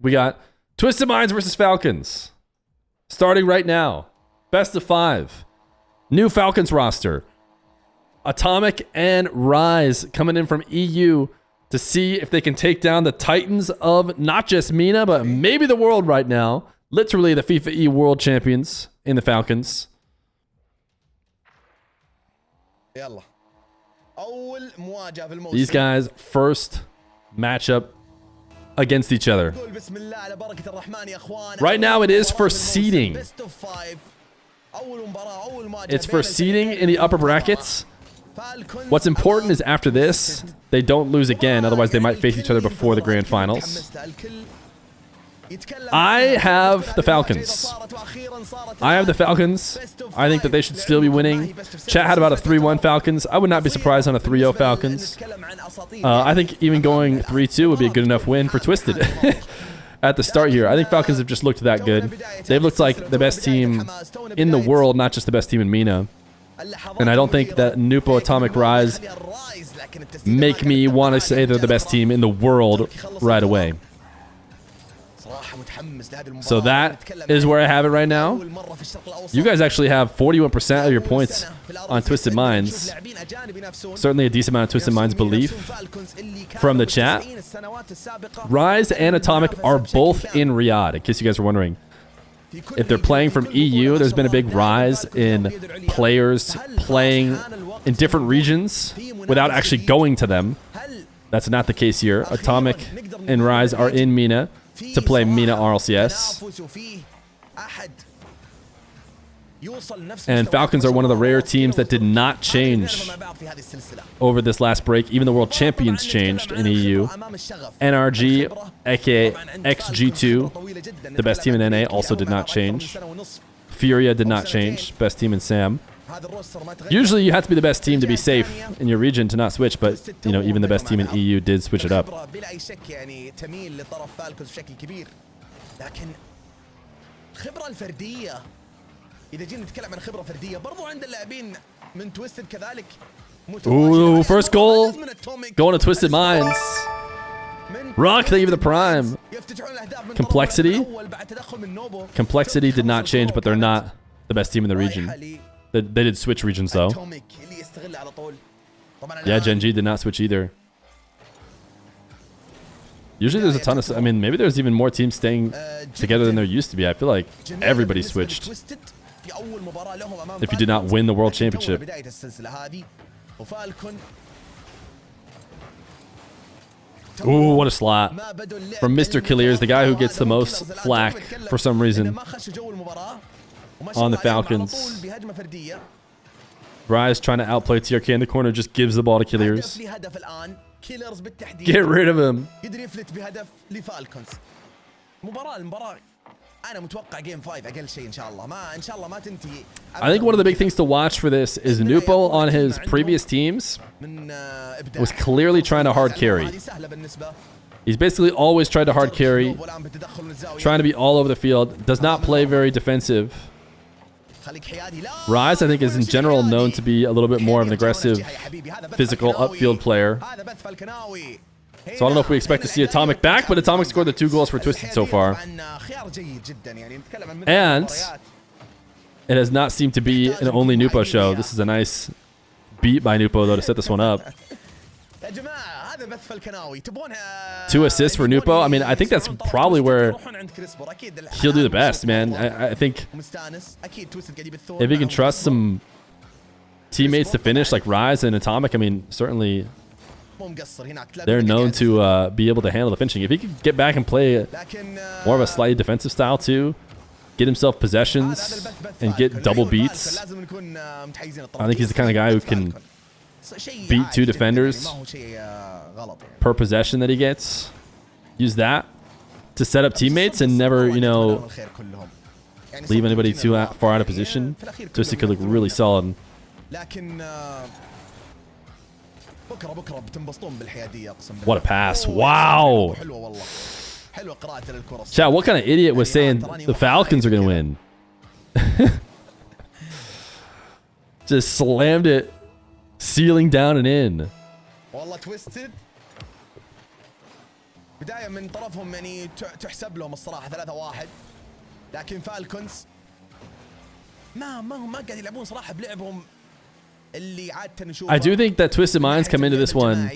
We got Twisted Minds versus Falcons. Starting right now. Best of 5. New Falcons roster. Atomic and Rise coming in from EU to see if they can take down the Titans of not just MENA, but maybe the world right now. Literally the FIFA E World Champions in the Falcons. These guys' first matchup against each other. Right now it is for seeding. It's for seeding in the upper brackets. What's important is after this, they don't lose again, otherwise they might face each other before the grand finals. I have the Falcons. I think that they should still be winning. Chat had about a 3-1 Falcons. I would not be surprised on a 3-0 Falcons. I think even going 3-2 would be a good enough win for Twisted at the start here. I think Falcons have just looked that good. They've looked like the best team in the world, not just the best team in MENA. And I don't think that Nupo, Atomic, Rise make me want to say they're the best team in the world right away. So that is where I have it right now. You guys actually have 41% of your points on Twisted Minds. Certainly a decent amount of Twisted Minds belief from the chat. Rise and Atomic are both in Riyadh, in case you guys were wondering. If they're playing from EU, there's been a big rise in players playing in different regions without actually going to them. That's not the case here. Atomic and Rise are in MENA to play MENA RLCS. And Falcons are one of the rare teams that did not change over this last break. Even the world champions changed in EU. NRG, aka XG2, the best team in NA, also did not change. Furia did not change, best team in SAM. Usually you have to be the best team to be safe in your region to not switch, but you know, even the best team in EU did switch it up. Ooh, first goal going to Twisted Minds. Rock, thank you for the prime. Complexity did not change, but they're not the best team in the region. They did switch regions though. Yeah, Gen G did not switch either. Usually there's a ton of... I mean, maybe there's even more teams staying together than there used to be. I feel like everybody switched if you did not win the World Championship. Ooh, what a slot. From Mr. Killiers, the guy who gets the most flack for some reason on the Falcons. Rise trying to outplay TRK in the corner, just gives the ball to Killiers. Get rid of him. I think one of the big things to watch for this is Nupo on his previous teams was clearly trying to hard carry. He's basically always tried to hard carry, trying to be all over the field, does not play very defensive. Rise, I think, is in general known to be a little bit more of an aggressive, physical upfield player. So I don't know if we expect to see Atomic back, but Atomic scored the 2 goals for Twisted so far. And it has not seemed to be an only Nupo show. This is a nice beat by Nupo, though, to set this one up. 2 assists for Nupo. I mean, I think that's probably where he'll do the best, man. I think if he can trust some teammates to finish like Rise and Atomic, I mean, certainly they're known to be able to handle the finishing. If he could get back and play more of a slightly defensive style too, get himself possessions and get double beats, I think he's the kind of guy who can beat 2 defenders per possession that he gets. Use that to set up teammates and never, you know, leave anybody too far out of position. Twisted could look really solid. What a pass. Wow. Chat, what kind of idiot was saying the Falcons are going to win? Just slammed it, ceiling down and in. بداية من طرفهم يعني تحسب لهم الصراحة 3-1 لكن فالكونز ما قاعد يلعبون صراحة بلعبهم اللي عادة نشوفه. I do think that Twisted Minds come into this one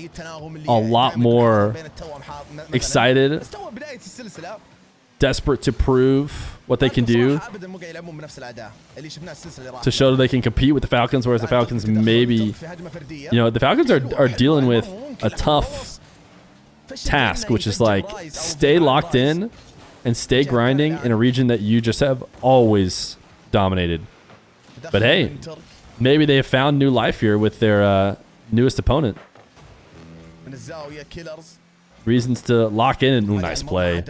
a lot more excited, desperate to prove what they can do, to show that they can compete with the Falcons, whereas the Falcons maybe, you know, the Falcons are dealing with a tough task, which is like stay locked in and stay grinding in a region that you just have always dominated. But hey, maybe they have found new life here with their newest opponent. Reasons to lock in. Ooh, nice play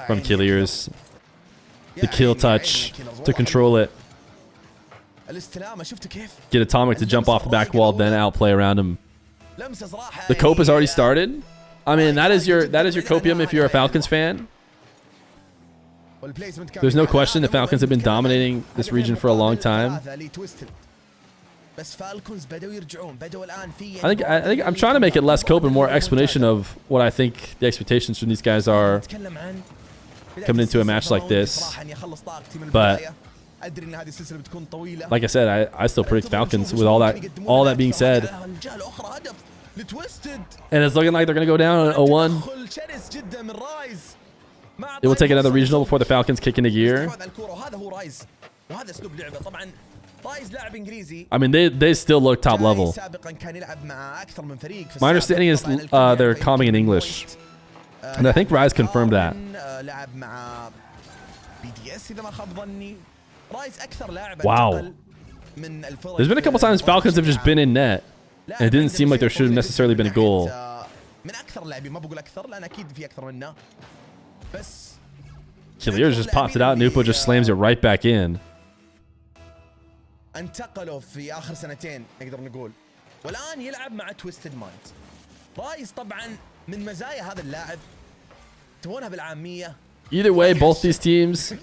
from Killiers. The kill touch to control it. Get Atomic to jump off the back wall, then outplay around him. The cope has already started. I mean, that is your copium if you're a Falcons fan. There's no question the Falcons have been dominating this region for a long time. I think I'm trying to make it less cope and more explanation of what I think the expectations from these guys are coming into a match like this. But like I said, I still predict Falcons with all that being said. And it's looking like they're going to go down at 0-1. It will take another regional before the Falcons kick into gear. I mean, they still look top level. My understanding is they're calming in English. And I think Rise confirmed that. Wow. There's been a couple times Falcons have just been in net, and it didn't seem like there should have necessarily been a goal. Killiers just pops it out, Nupo just slams it right back in. انتقلوا في آخر سنتين نقدر نقول والآن يلعب مع تويستد مايندز. رايز طبعا من مزايا هذا اللاعب تبونها بالعامية. Either way, both these teams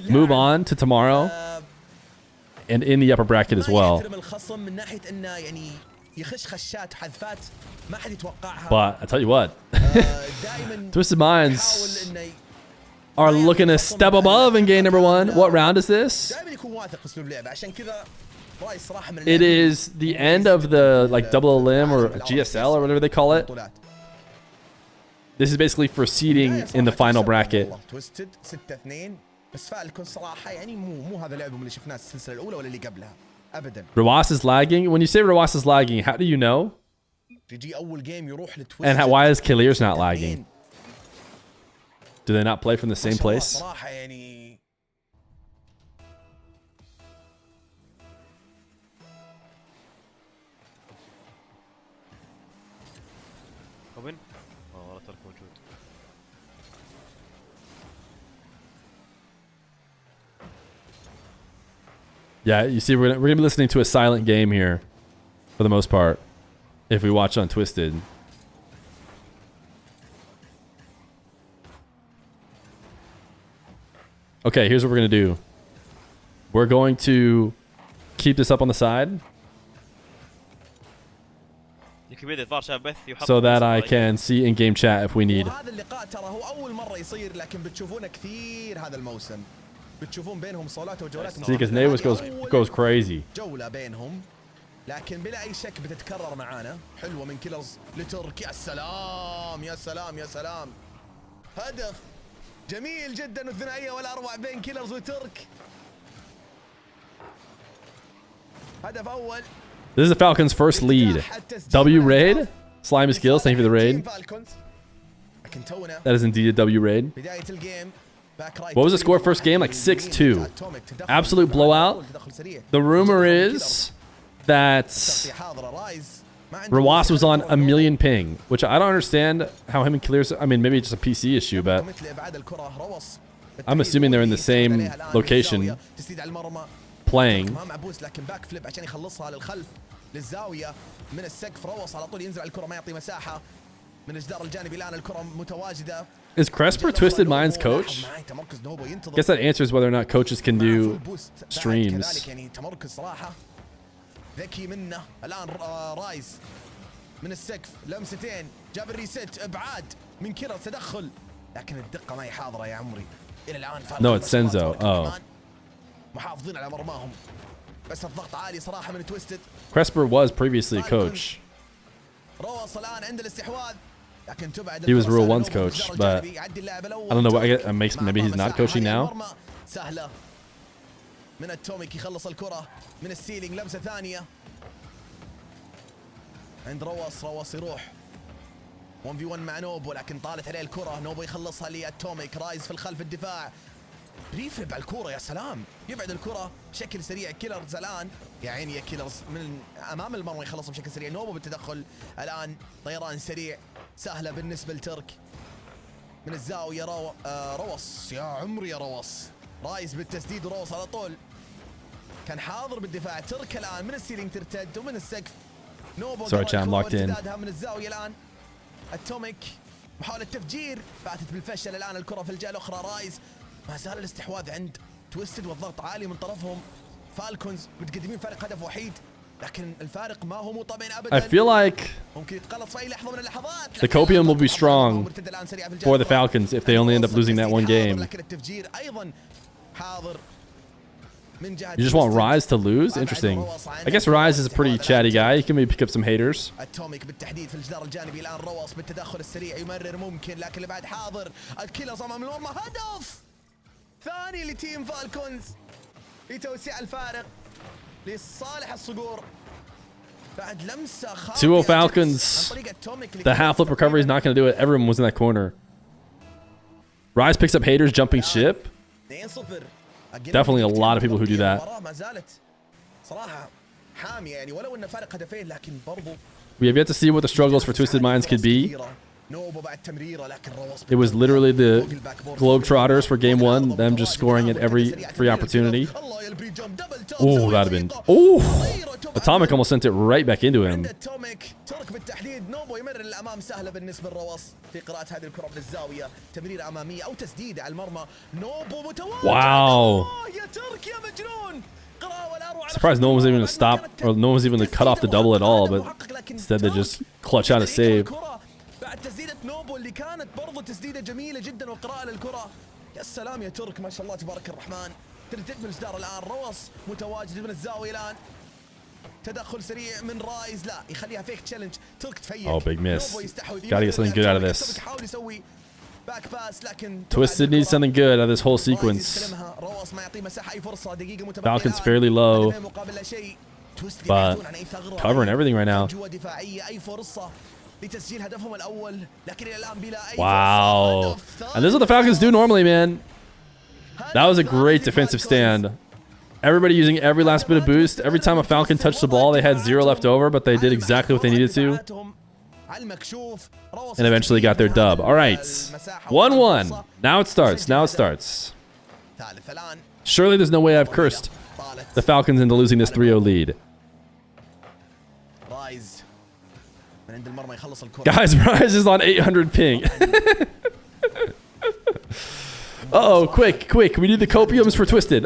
move on to tomorrow and in the upper bracket as well. But I tell you what, Twisted Minds are looking to step above in game number 1. What round is this? It is the end of the like double limb or GSL or whatever they call it. This is basically for seeding in the final bracket. Rawas is lagging. When you say Rawas is lagging, how do you know? And why is Killiers not lagging? Do they not play from the same place? Yeah, you see, we're gonna be listening to a silent game here, for the most part, if we watch on Twisted. Okay, here's what we're gonna do. We're going to keep this up on the side, so that I can see in-game chat if we need. See, because Navis goes crazy. لكن بلا اي شك بتتكرر معانا. حلوه من كيلرز لترك. يا سلام يا سلام يا سلام. هدف جميل جدا والثنائيه ولا اروع بين كيلرز وترك. هدف اول. This is the Falcons' first lead. W raid. Slimy Skills, thank you for the raid. That is indeed a W raid. What was the score first game? Like 6-2. Absolute blowout. The rumor is that Rawas was on a million ping, which I don't understand how him and Killiers, I mean, maybe it's just a PC issue, but I'm assuming they're in the same location playing. Is Cresper Twisted Minds coach? Guess that answers whether or not coaches can do streams. ذكي منه الآن رايز من السقف لمستين جاب الريست ابعاد من كيلرز تدخل لكن الدقة ما هي حاضرة يا عمري إلى الآن. No, it's Senzo. Oh. محافظين على مرماهم بس الضغط عالي صراحة من تويستد. Cresper was previously a coach. روص الآن عند الاستحواذ لكن تبعد. He was Rule 1's coach, but I don't know. I guess maybe he's not coaching now. سهلة من التوميك يخلص الكرة من السيلينج. لمسة ثانية عند روص يروح 1v1 مع نوبو لكن طالت عليه الكرة. نوبو يخلصها للتوميك. رايز في الخلف الدفاع ريفلب على الكرة. يا سلام يبعد الكرة بشكل سريع. كيلرز الآن يا عيني يا كيلرز من أمام المرمى يخلص بشكل سريع. نوبو بالتدخل الآن طيران سريع سهلة بالنسبة لترك من الزاوية. روص يا عمري يا روص. رايز بالتسديد وروص على طول كان حاضر بالدفاع. ترك الآن من السيلينج ترتد ومن السقف. نوبو Sorry, Chan, locked in. من الزاوية الآن. التوميك محاولة تفجير فاتت بالفشل. الآن الكرة في الجهة الأخرى. رايز ما زال الاستحواذ عند تويستد والضغط عالي من طرفهم. فالكونز متقدمين فارق هدف وحيد لكن الفارق ما هو مطمئن أبدا. I feel like ممكن يتقلص في أي لحظة من اللحظات. the copium will be strong for the Falcons if they only end up losing that one game. لكن التفجير أيضا حاضر. You just want Rise to lose? Interesting. I guess Rise is a pretty chatty guy. He can maybe pick up some haters. التوميك بالتحديد في الجدار الجانبي. الآن روص بالتدخل السريع يمرر ممكن لكن اللي بعد حاضر. الكيلرز أمام المرمى. هدف ثاني لتيم فالكونز لتوسيع الفارق لصالح الصقور بعد لمسة خاطئة. 2-0 Falcons. The half flip recovery is not going to do it. Everyone was in that corner. Rise picks up haters jumping ship. Definitely a lot of people who do that. We have yet to see what the struggles for Twisted Minds could be. It was literally the Globetrotters for game one, them just scoring at every free opportunity. Oh, that'd have been... Oh! Atomic almost sent it right back into him. Wow. Surprised no one was even going to stop, or no one was even going to cut off the double at all, but instead they just clutch out a save. بعد تسديدة نوبو اللي كانت برضو تسديدة جميلة جدا وقراءة للكرة. يا سلام يا ترك ما شاء الله تبارك الرحمن. ترتد من الجدار الآن. روص متواجد من الزاوية الآن. تدخل سريع من رايز لا يخليها فيك تشالنج. ترك تفيك. Oh, big miss. Gotta get something good out of this. Twisted needs something good out of this whole sequence. Falcons fairly low, but covering everything right now. Wow. And this is what the Falcons do normally, man. That was a great defensive stand. Everybody using every last bit of boost. Every time a Falcon touched the ball, they had 0 left over, but they did exactly what they needed to. And eventually got their dub. All right. 1-1. Now it starts. Now it starts. Surely there's no way I've cursed the Falcons into losing this 3-0 lead. Guys, Rise is on 800 ping. Uh-oh, quick. We need the copiums for Twisted.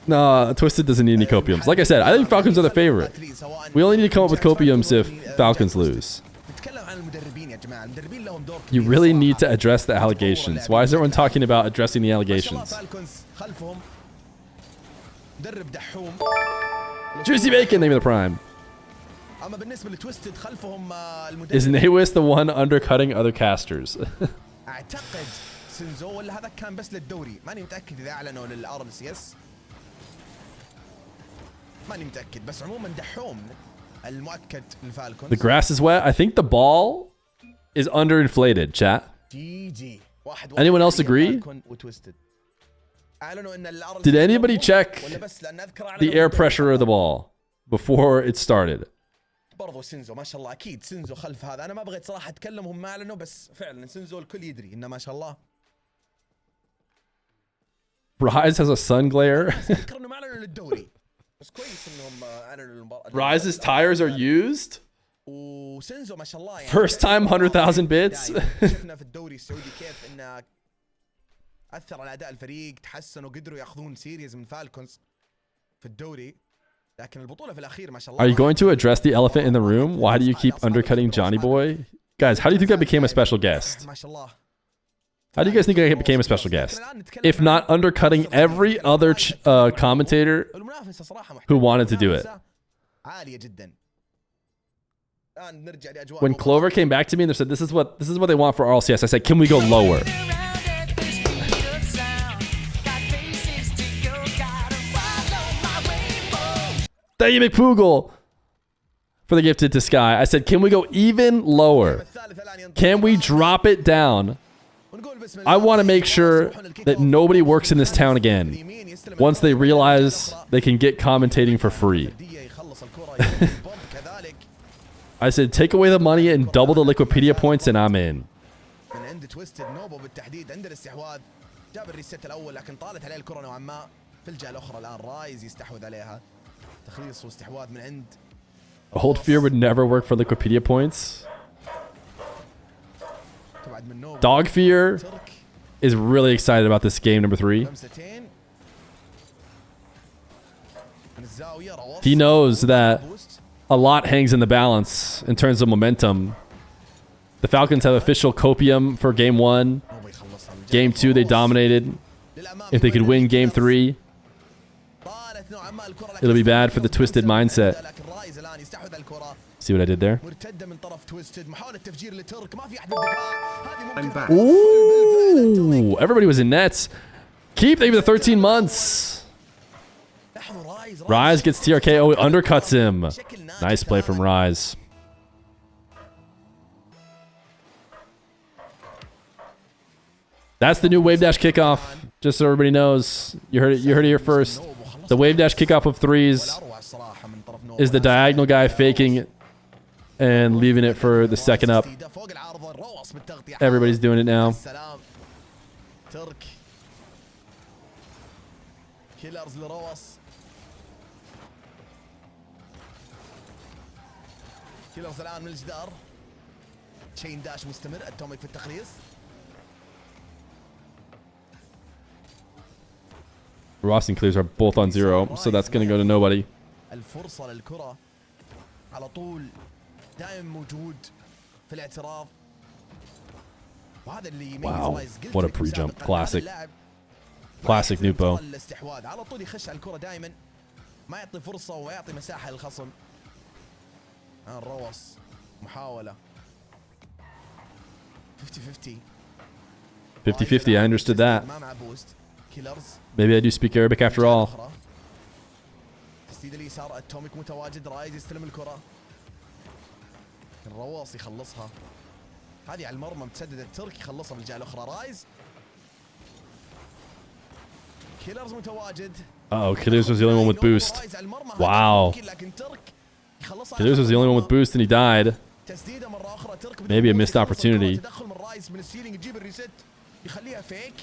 Nah, Twisted doesn't need any copiums. Like I said, I think Falcons are the favorite. We only need to come up with copiums if Falcons lose. You really need to address the allegations. Why is everyone talking about addressing the allegations? Juicy Bacon, name of the prime. Is Nawis the one undercutting other casters? اعتقد سينزو ولا هذا كان بس للدوري. ماني متاكد اذا اعلنوا للار سي اس. ماني متاكد بس عموما دحوم المؤكد للفالكونز. The grass is wet. I think the ball is underinflated, chat. Anyone else agree? Did anybody check the air pressure of the ball before it started? برضو سينزو ما شاء الله اكيد سينزو خلف هذا. انا ما بغيت صراحه اتكلم هم ما اعلنوا بس فعلا سينزو الكل يدري انه ما شاء الله. Rise has a sun glare. اذكر انه ما اعلنوا للدوري بس كويس انهم اعلنوا للمباراه. Rise's tires are used. وسينزو ما شاء الله يعني First time 100,000 bits. شفنا في الدوري السعودي كيف انه اثر على اداء الفريق. تحسنوا قدروا ياخذون سيريز من فالكونز في الدوري. لكن البطولة في الأخير ما شاء Are you الله. going to address the elephant in the room? Why do you keep undercutting Johnny Boy? Guys, how do you think I became a special guest? ما شاء الله. How do you guys think I became a special guest? If not undercutting every other commentator المنافسة صراحة who wanted to do it. عالية جدا. الآن نرجع لأجواء When Clover came back to me and they said, this is what they want for RLCS, I said, can we go lower? Thank you, McPoogle, for the gifted to Sky. I said, can we go even lower? Can we drop it down? I want to make sure that nobody works in this town again once they realize they can get commentating for free. I said, take away the money and double the Liquipedia points and I'm in. من عند تويستد نوبو بالتحديد عند الاستحواذ جاب الريست الاول لكن طالت عليه الكره نوعا ما في الجهه الاخرى الان رايز يستحوذ عليها تخليص واستحواذ من عند Old Fear would never work for Liquipedia points. تبعد من نوبو Dog Fear ترك is really excited about this game number 3. لمستين من الزاويه روس He knows that بوست a lot hangs in the balance in terms of momentum. The Falcons have official copium for game 1. نوبو يخلصها من Game 2 they dominated. للأمام If they could win game 3, طالت نوعا ما الكرة it'll be bad for the twisted mindset. لكن رايز الان يستحوذ على الكرة See what I did there? مرتده من طرف تويستد محاولة تفجير لترك ما في احد بالدفاع هذه ممكن Ooh, everybody was in nets. Keep, thank you for the 13 months. لاحظوا Rise gets TRK. Oh, it undercuts him. Nice play from Rise. That's the new wave dash kickoff. Just so everybody knows, you heard it here first. The wave dash kickoff of 3s is the diagonal guy faking and leaving it for the second up. Everybody's doing it now. ترك كيلرز لروس كيلرز الان من الجدار تشين داش مستمر اتوميك في التخليص Ross and Clears are both on 0, so that's going to go to nobody. الفرصة للكرة على طول دائما موجود في الاعتراض وهذا اللي يميز Wow, رايز. قلت what a لكم pre-jump. سابقاً، Classic. هذا اللاعب Classic ما يعرف Nupo. الاستحواذ على طول يخش على الكرة دائما ما يعطي فرصة ويعطي مساحة للخصم. الروس محاولة 50-50 50-50, I understood that. ما مع بوست كيلرز Maybe I do speak Arabic after all. تسديد اليسار اتوميك متواجد رايز يستلم الكرة الرواص يخلصها هذه على المرمى متسدد الترك يخلصها بالجهة الأخرى رايز كيلرز متواجد Uh-oh, Killers was the only one with boost. Wow. Killers was the only one with boost and he died. تسديده مرة أخرى ترك Maybe a missed opportunity. تدخل من رايز من السيلينج يجيب الريست يخليها فيك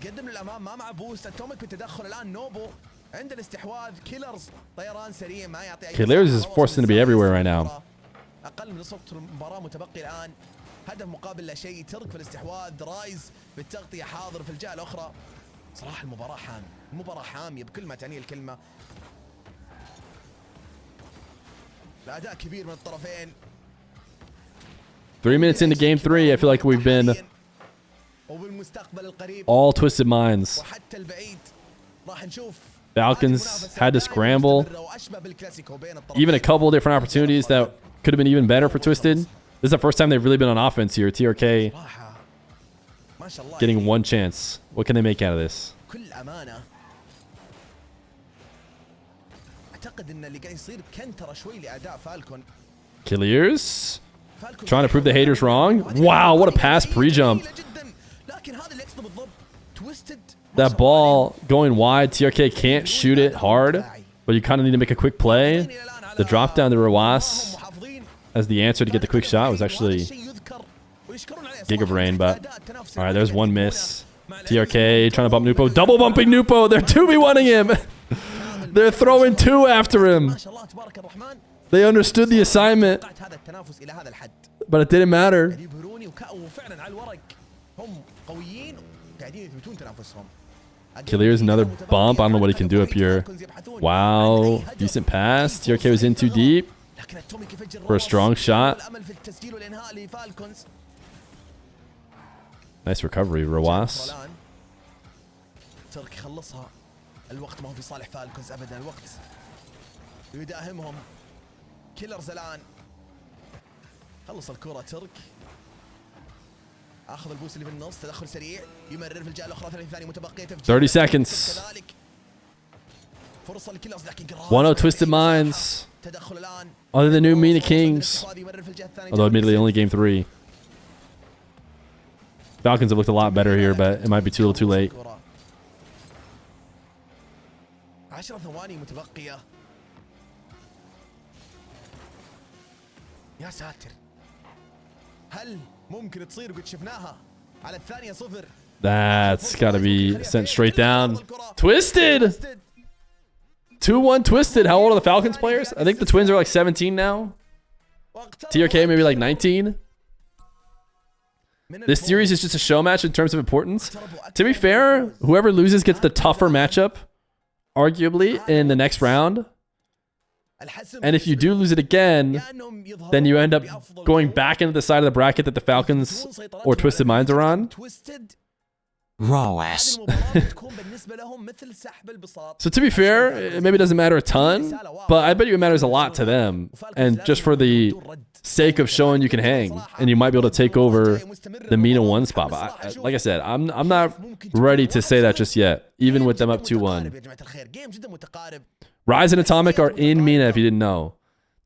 تقدم للأمام ما مع بوست اتوميك بالتدخل الآن نوبو عند الاستحواذ كيلرز طيران سريع ما يعطي أي Killers is forced to be everywhere right now. أقل من نصف وقت المباراة متبقي الآن هدف مقابل لا شيء ترك في الاستحواذ رايز بالتغطية حاضر في الجهة الأخرى صراحة المباراة حامية المباراة حامية بكل ما تعنيه الكلمة الأداء كبير من الطرفين 3 minutes into game 3, I feel like we've been وبالمستقبل القريب all twisted minds. وحتى البعيد راح نشوف Falcons had to scramble. Even a couple of different opportunities that could have been even better for Twisted. This is the first time they've really been on offense here. TRK getting one chance. What can they make out of this? بكل أمانة أعتقد إن اللي قاعد يصير كنترة شوي لأداء فالكون Killiers trying to prove the haters wrong. Wow, what a pass pre-jump. لكن هذا اللي يقصده بالضبط تويستد That ball going wide. TRK can't shoot it hard, but you kind of need to make a quick play. The drop down to Rawas as the answer to get the quick shot was actually Giga Brain, but all right, there's one miss. TRK trying to bump Nupo. Double bumping Nupo. They're 2v1ing him. They're throwing 2 after him. They understood the assignment, but it didn't matter. يبهروني وفعلا على الورق هم قويين قاعدين يثبتون تنافسهم Killiers another bump. I don't know what he can do up here. Wow. Decent pass. TRK was in too deep for a strong shot. Nice recovery, Rawas. ترك يخلصها. الوقت ما هو في صالح فالكونز ابدا. الوقت يداهمهم. كيلرز الان خلص الكرة ترك. اخذ البوس اللي في النص. تدخل سريع. يمرر في الجهة الاخرى. 30 ثانية متبقية. 30 seconds. فرصة لكيلرز لكن 1-0 Twisted Minds. تدخل الان. Other than new Mina Kings. Although admittedly only game 3. Falcons have looked a lot better here, but it might be too little too late. 10 ثواني متبقية. يا ساتر. هل ممكن تصير قد شفناها على الثانية 0. That's got to be sent straight down. Twisted! 2-1 Twisted. How old are the Falcons players? I think the Twins are like 17 now. TRK maybe like 19. This series is just a show match in terms of importance. To be fair, whoever loses gets the tougher matchup, arguably, in the next round. And if you do lose it again, then you end up going back into the side of the bracket that the Falcons or Twisted Minds are on. Raw ass. So to be fair, it maybe doesn't matter a ton, but I bet you it matters a lot to them. And just for the sake of showing you can hang, and you might be able to take over the Mina 1 spot. But like I said, I'm not ready to say that just yet, even with them up 2-1. Rise and Atomic are in Mina, if you didn't know.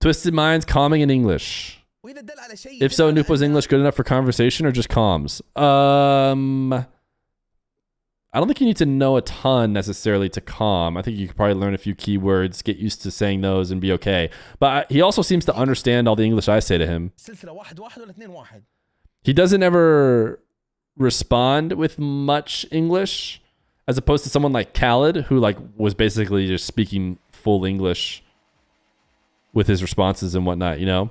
Twisted Minds calming in English. If so, Nupo's English good enough for conversation or just comms? I don't think you need to know a ton necessarily to calm. I think you could probably learn a few keywords, get used to saying those, and be okay. But he also seems to understand all the English I say to him. He doesn't ever respond with much English, as opposed to someone like Khaled, who like was basically just speaking full English with his responses and whatnot, you know?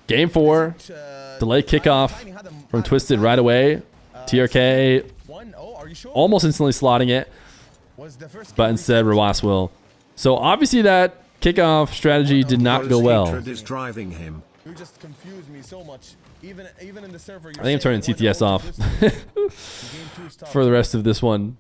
Game 4, delay kickoff from Twisted right away. TRK almost instantly slotting it, but instead Rawas will. So obviously that kickoff strategy did not go well. I think I'm turning TTS off for the rest of this one.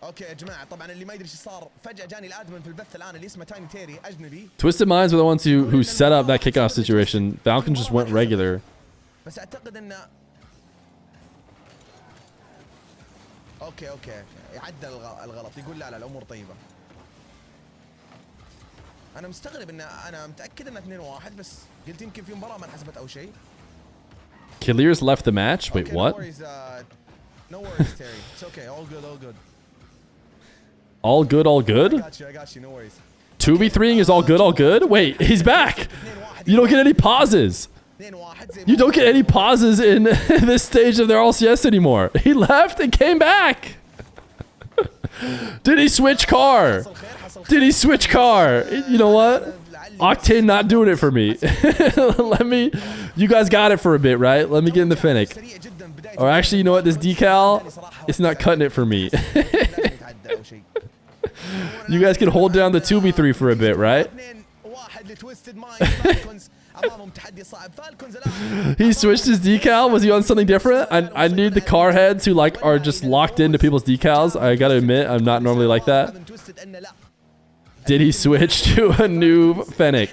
اوكي يا جماعه طبعا اللي ما يدري ايش صار فجاه جاني الادمن في البث الان اللي اسمه تايني تيري اجنبي. Twisted Minds were the ones who set up that kickoff situation. Falcons just went regular. بس اعتقد انه اوكي يعدل الغلط يقول لا الامور طيبه. انا مستغرب ان انا متاكد انه 2-1 بس قلت يمكن في مباراه ما انحسبت او شيء. Killiers left the match. Wait, what? No worries, Terry. It's okay. All good. All good, all good? I got you. No worries. 2v3ing is all good? Wait, he's back. You don't get any pauses. You don't get any pauses in this stage of their LCS anymore. He left and came back. Did he switch car? You know what? Octane not doing it for me. You guys got it for a bit, right? Let me get in the Fennec. Or actually, you know what? This decal, it's not cutting it for me. You guys can hold down the 2v3 for a bit, right? He switched his decal. Was he on something different? I need the car heads who like are just locked into people's decals. I gotta admit, I'm not normally like that. Did he switch to a new Fennec?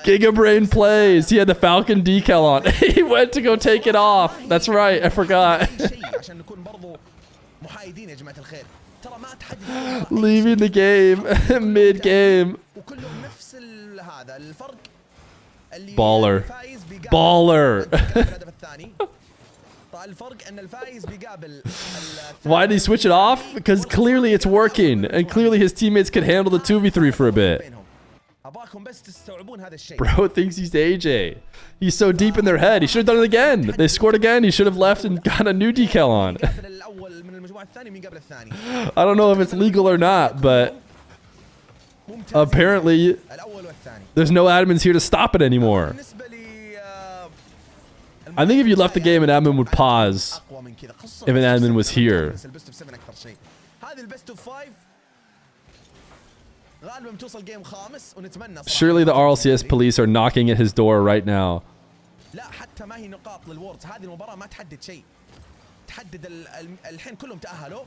Giga Brain plays. He had the Falcon decal on. He went to go take it off. That's right. I forgot. Leaving the game mid-game. Baller. Why did he switch it off? Because clearly it's working, and clearly his teammates could handle the 2v3 for a bit. اباكم بس تستوعبون هذا الشيء. Bro thinks he's AJ. He's so deep in their head. He should have done it again. They scored again. He should have left and got a new decal on. الاول من المجموعه الثانيه مين قبل الثاني. I don't know if it's legal or not, but apparently الاول والثاني. there's no admins here to stop it anymore. بالنسبه لي I think if you left the game, an admin would pause if an admin was here. هذه البست اوف 5 غالبا بتوصل جيم خامس ونتمنى. Surely the RLCS police are knocking at his door right now. لا حتى ما هي نقاط للوردز. هذه المباراة ما تحدد شيء. تحدد الحين كلهم تأهلوا.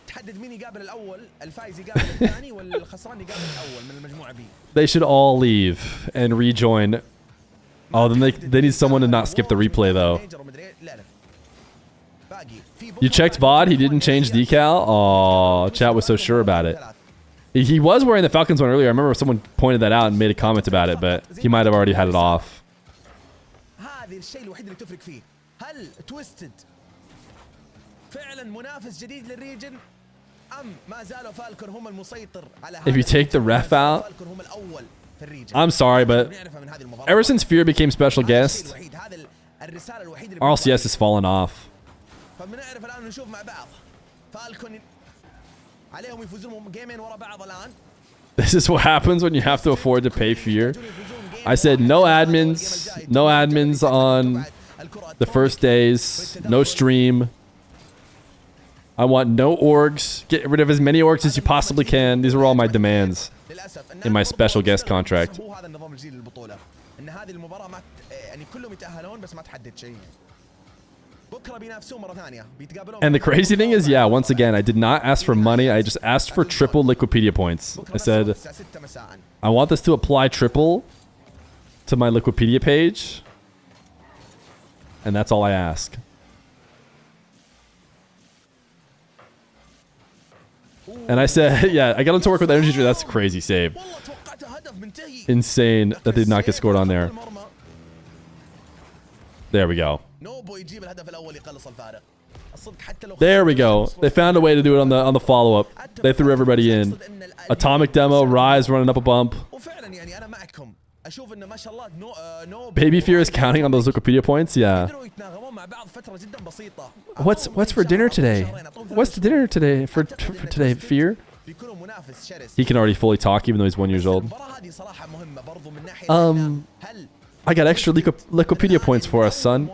تحدد مين يقابل الأول، الفايز يقابل الثاني والخسران يقابل الأول من المجموعة بي. They should all leave and rejoin. Oh, then they need someone to not skip the replay though. You checked VOD? He didn't change decal? Oh, chat was so sure about it. He was wearing the Falcons one earlier. I remember someone pointed that out and made a comment about it, but he might have already had it off. هذه الشيء الوحيد اللي تفرق فيه. هل تويستد فعلا منافس جديد للريجن أم ما زالوا فالكون هم المسيطر على هذا؟ If you take the ref out, فالكون هم الأول في الريجن. I'm sorry, but ever since Feer became special guest, RLCS has fallen off. فبنعرف الآن نشوف مع بعض فالكون عليهم يفوزون جيمين ورا بعض الآن. This is what happens when you have to afford to pay Feer. I said no admins on the first days, no stream. I want no orgs. Get rid of as many orgs as you possibly can. These are all my demands in my special guest contract. And the crazy thing is, yeah, once again, I did not ask for money. I just asked for triple Liquipedia points. I said, I want this to apply triple to my Liquipedia page. And that's all I ask. And I said, yeah, I got him to work with energy tree. That's a crazy save. Insane that they did not get scored on there. There we go. There we go. They found a way to do it on the follow-up. They threw everybody in. Atomic demo, Rise running up a bump. Baby Feer is counting on those Wikipedia points, yeah. What's for dinner today? What's the dinner today for today, Feer? He can already fully talk even though he's 1 year old. I got extra Liquipedia points for us, son.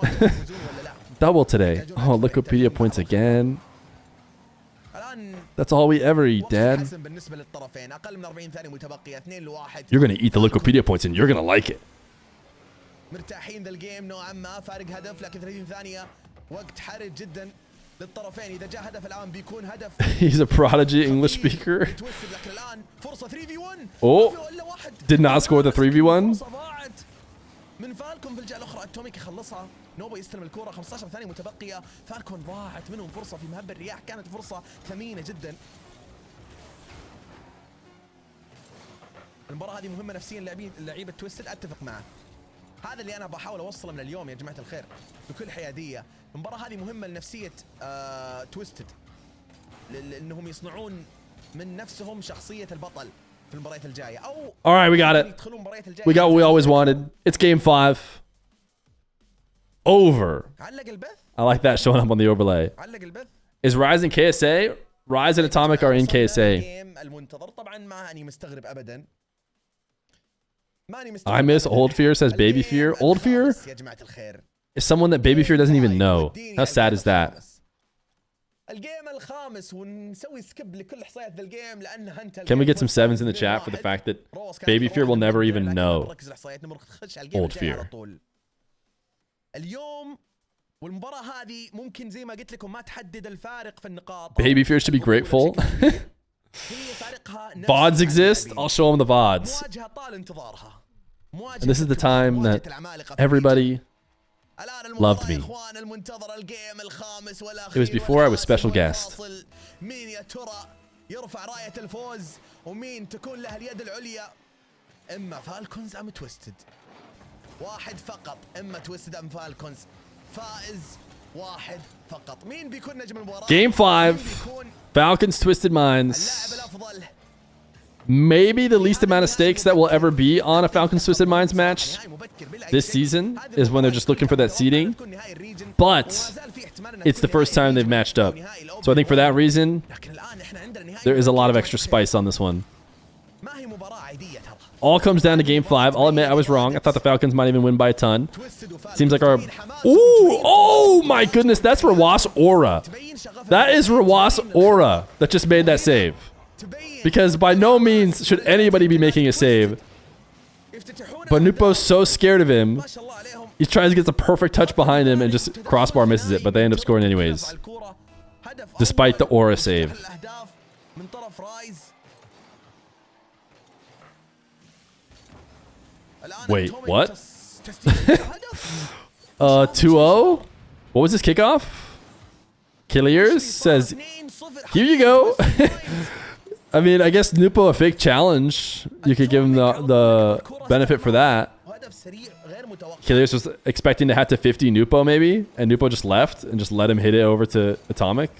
Double today. Oh, Liquipedia points again. That's all we ever eat, Dad. You're gonna eat the Liquipedia points and you're gonna like it. He's a prodigy English speaker. Oh, did not score the 3v1. من فالكون في الجهه الاخرى اتوميك يخلصها. نوبو يستلم الكره 15 ثانيه متبقيه. فالكون ضاعت منهم فرصه في مهب الرياح، كانت فرصه ثمينه جدا. المباراه هذه مهمه نفسيا لعيبه تويستد، اتفق معه. هذا اللي انا بحاول اوصله من اليوم يا جماعه الخير بكل حياديه. المباراه هذه مهمه لنفسيه تويستد، لانهم يصنعون من نفسهم شخصيه البطل. All right, we got it. We got what we always wanted. It's game 5. Over. I like that showing up on the overlay. Is Rise in KSA? Rise and Atomic are in KSA. I miss Old Fear, says Baby Fear. Old Fear is someone that Baby Fear doesn't even know. How sad is that? Can we get some 7s in the chat for the fact that Baby Fear will never even know Old Fear? Baby Fear should be grateful. VODs exist. I'll show him the VODs. And this is the time that everybody loved me. It was before I was special guest. يرفع راية الفوز ومين تكون له اليد العليا. اما فالكونز ام تويستد. واحد فقط. اما تويستد ام فالكونز. فائز واحد فقط. مين بيكون نجم المباراة؟ Game 5. Falcons Twisted Minds. اللاعب الافضل maybe the least amount of stakes that will ever be on a Falcons Twisted Minds match this season is when they're just looking for that seeding. But it's the first time they've matched up. So I think for that reason, there is a lot of extra spice on this one. All comes down to game 5. I'll admit I was wrong. I thought the Falcons might even win by a ton. Seems like our... Ooh! Oh my goodness, that's Rawas Aura. That is Rawas Aura that just made that save. Because by no means should anybody be making a save. But Nupo's so scared of him. He tries to get the perfect touch behind him and just crossbar misses it, but they end up scoring anyways. Despite the Aura save. Wait, what? 2-0? What was this kickoff? Killiers says, here you go. I mean, I guess Nupo a fake challenge. You could give him the benefit for that. Killiers was expecting to have to 50 Nupo maybe, and Nupo just left and just let him hit it over to Atomic.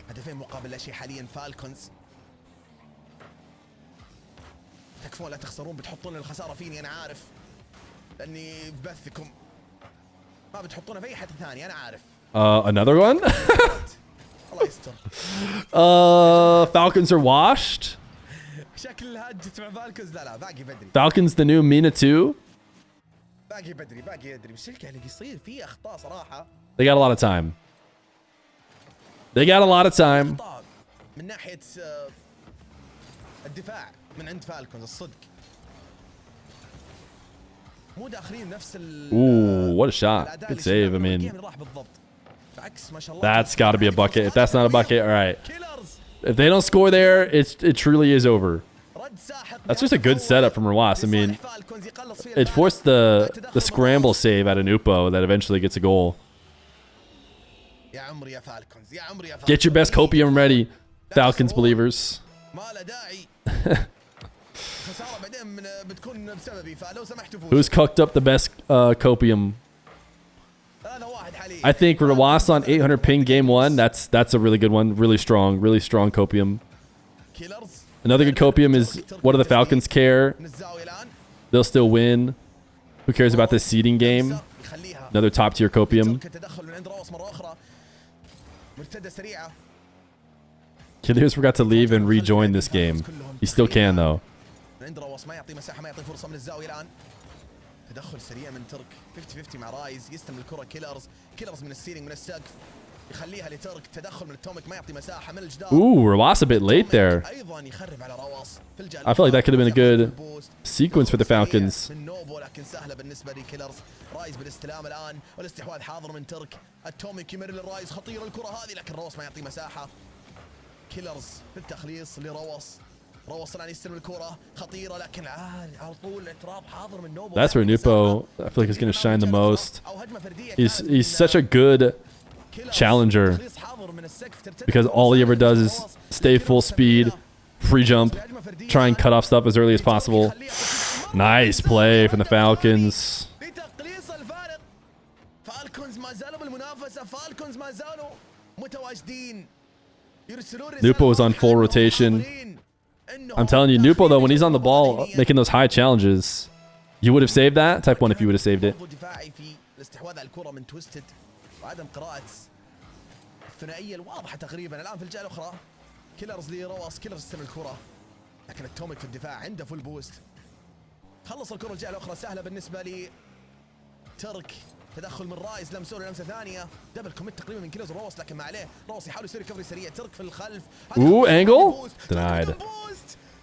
Another one? Falcons are washed. Falcons the new Mina 2. They got a lot of time. They got a lot of time. Ooh, what a shot. Good save. I mean, that's got to be a bucket. If that's not a bucket, all right. If they don't score there, it truly is over. That's just a good setup from Rawas. I mean, it forced the scramble save at an Upo that eventually gets a goal. Get your best copium ready, Falcons believers. Who's cooked up the best copium? I think Rawas on 800 ping game 1. That's a really good one. Really strong copium. Another good copium is, what do the Falcons care? They'll still win. Who cares about this seeding game? Another top tier copium. Killiers forgot to leave and rejoin this game. He still can though. تدخل سريع من ترك 50-50 مع رايز يستلم الكرة كيلرز من السيلينج من السقف يخليها لترك تدخل من التوميك ما يعطي مساحة من الجدار. Ooh, Rawas a bit late there. I feel like that could have been a good sequence for the Falcons. لكن سهلة بالنسبة لكيلرز. رايز بالاستلام الآن والاستحواذ حاضر من ترك التوميك يمر للرايز خطيرة الكرة هذه لكن روس ما يعطي مساحة. كيلرز بالتخليص لروس. That's where Nupo, I feel like, is going to shine the most. He's such a good challenger because all he ever does is stay full speed, free jump, try and cut off stuff as early as possible. Nice play from the Falcons. Nupo is on full rotation. I'm telling you, Nupo, though, when he's on the ball, making those high challenges, you would have saved that? Type 1 if you would have saved it. تدخل من رايز لمسه لمسه ثانيه دبل كوميت تقريبا من كيلرز وروس لكن ما عليه روس يحاول يسوي ريكفري سريع ترك في الخلف اوه انجل دينايد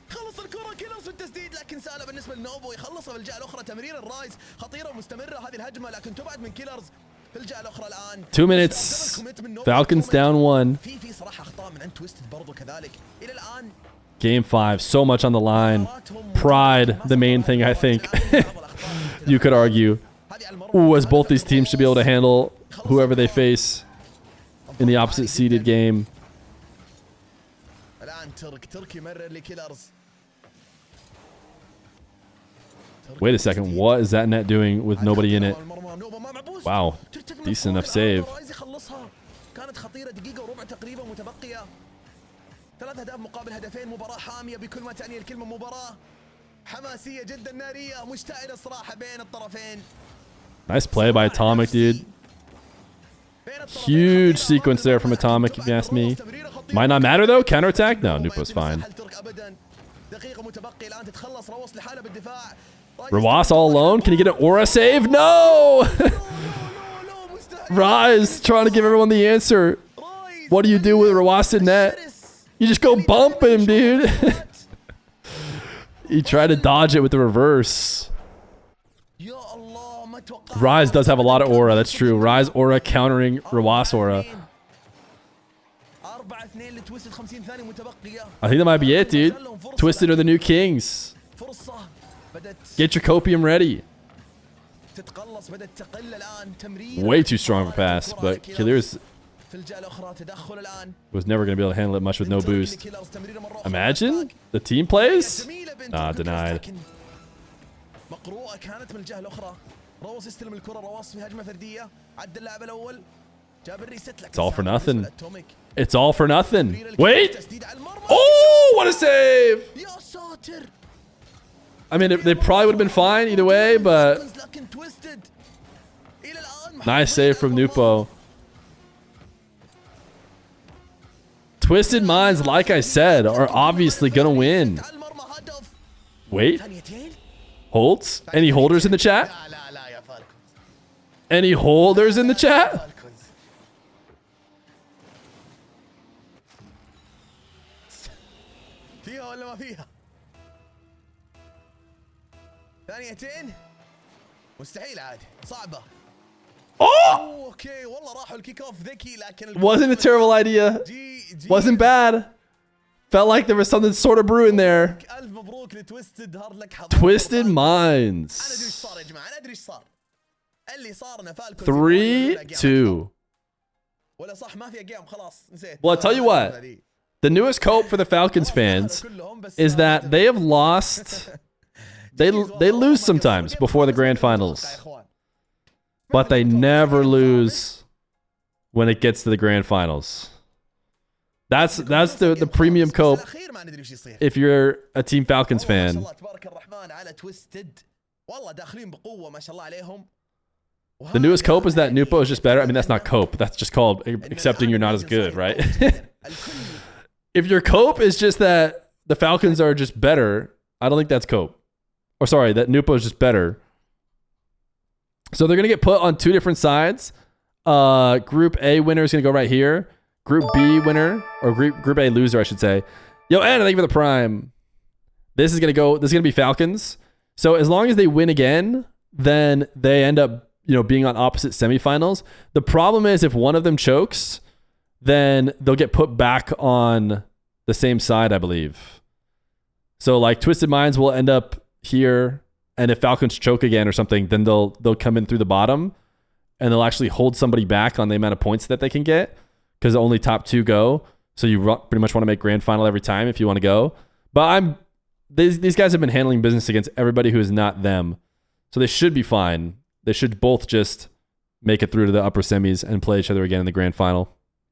خلص الكره كيلرز في التسديد لكن سهله بالنسبه لنوبو يخلصها في الجهه الاخرى تمرير الرايز خطيره ومستمره هذه الهجمه لكن تبعد من كيلرز في الجهه الاخرى الان 2 minutes Falcons down 1 في صراحه اخطاء من عند تويستد برضه كذلك الى الان Game 5 so much on the line pride the main thing I think you could argue. Ooh, as both these teams should be able to handle whoever they face in the opposite seeded game. Wait a second, what is that net doing with nobody in it? Wow, decent enough save. 3 أهداف مقابل هدفين. مباراة حامية بكل ما تعني الكلمة. مباراة حماسية جدا نارية مشتعلة صراحة بين الطرفين. Nice play by Atomic, dude. Huge sequence there from Atomic, if you ask me. Might not matter though. Counterattack? No, Nupo's fine. Rawas all alone? Can he get an aura save? No! Rise trying to give everyone the answer. What do you do with Rawas in net? You just go bump him, dude. He tried to dodge it with the reverse. Rise does have a lot of aura, that's true. Rise aura countering Rawas aura. I think that might be it, dude. Twisted are the new kings. Get your copium ready. Way too strong of a pass, but Killiers was never going to be able to handle it much with no boost. Imagine the team plays? Nah, denied. It's all for nothing. It's all for nothing. Wait! Oh, what a save! I mean, they probably would have been fine either way, but nice save from Nupo. Twisted Minds, like I said, are obviously going to win. Wait. Holds? Any holders in the chat? Any holders in the chat? Oh! Wasn't a terrible idea. Wasn't bad. Felt like there was something sort of brewing there. Twisted Minds. 3-2. Well, I'll tell you what. The newest cope for the Falcons fans is that they have lost. They lose sometimes before the grand finals. But they never lose when it gets to the grand finals. That's the premium cope if you're a Team Falcons fan. The newest cope is that Nupo is just better. I mean, that's not cope. That's just called accepting you're not as good, right? If your cope is just that the Falcons are just better, I don't think that's cope. Or sorry, that Nupo is just better. So they're going to get put on two different sides. Group A winner is going to go right here. Group B winner, or Group A loser, I should say. Yo, Anna, thank you for the prime. This is going to be Falcons. So as long as they win again, then they end up, being on opposite semifinals. The problem is if one of them chokes, then they'll get put back on the same side, I believe. So like Twisted Minds will end up here, and if Falcons choke again or something, then they'll come in through the bottom, and they'll actually hold somebody back on the amount of points that they can get, because only top two go. So you pretty much want to make grand final every time if you want to go. But these guys have been handling business against everybody who is not them, so they should be fine. They should both just make it through to the upper semis and play each other again in the grand final.